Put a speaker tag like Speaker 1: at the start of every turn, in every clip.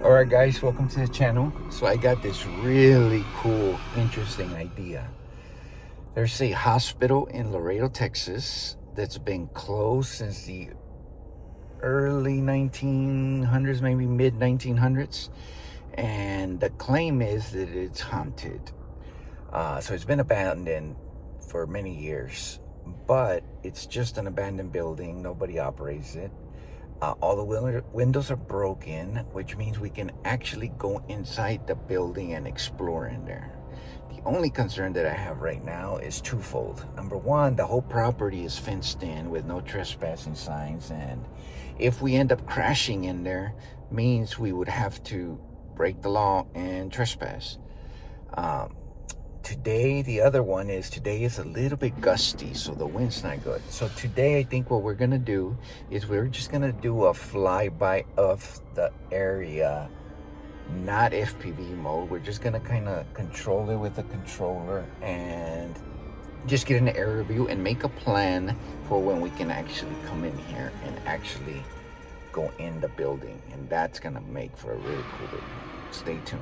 Speaker 1: All right, guys, welcome to the channel. So I got this really cool, interesting idea. There's a hospital in Laredo, Texas that's been closed since the early 1900s, maybe mid 1900s. And the claim is that it's haunted. So it's been abandoned for many years, but it's just an abandoned building. Nobody operates it. All the windows are broken, which means we can actually go inside the building and explore in there. The only concern that I have right now is twofold. Number one, the whole property is fenced in with no trespassing signs, and if we end up crashing in there, means we would have to break the law and trespass. The other one is today is a little bit gusty, so the wind's not good. So today I think what we're gonna do is we're just gonna do a flyby of the area, not FPV mode. We're just gonna kind of control it with a controller and just get an area view and make a plan for when we can actually come in here and actually go in the building. And that's gonna make for a really cool video. Stay tuned.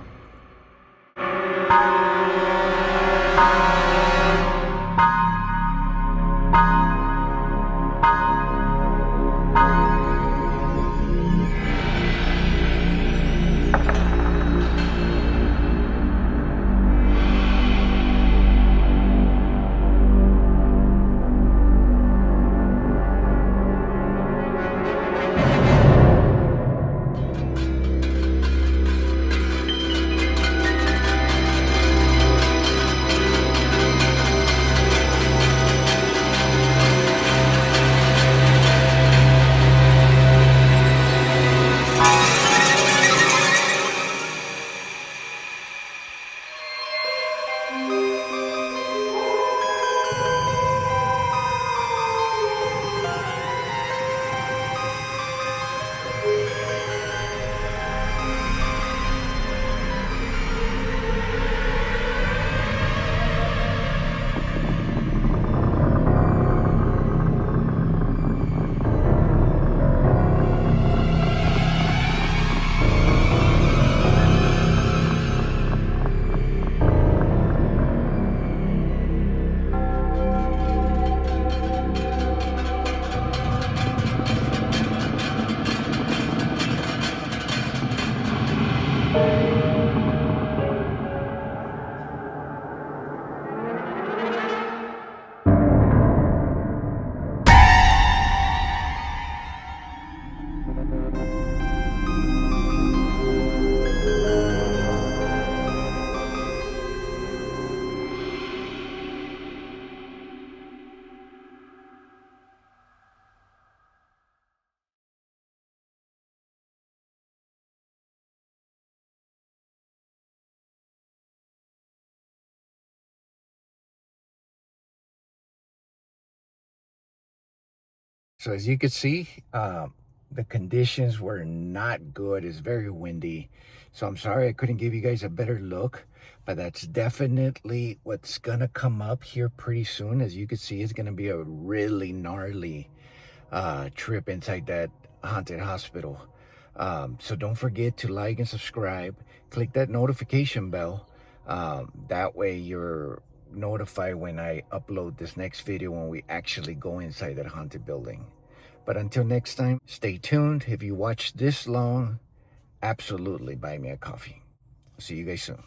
Speaker 1: So as you can see, the conditions were not good. It's very windy. So I'm sorry I couldn't give you guys a better look, but that's definitely what's gonna come up here pretty soon. As you can see, it's gonna be a really gnarly trip inside that haunted hospital. So don't forget to like and subscribe. Click that notification bell. That way you're notified when I upload this next video, when we actually go inside that haunted building. But until next time, stay tuned. If you watched this long, absolutely buy me a coffee. See you guys soon.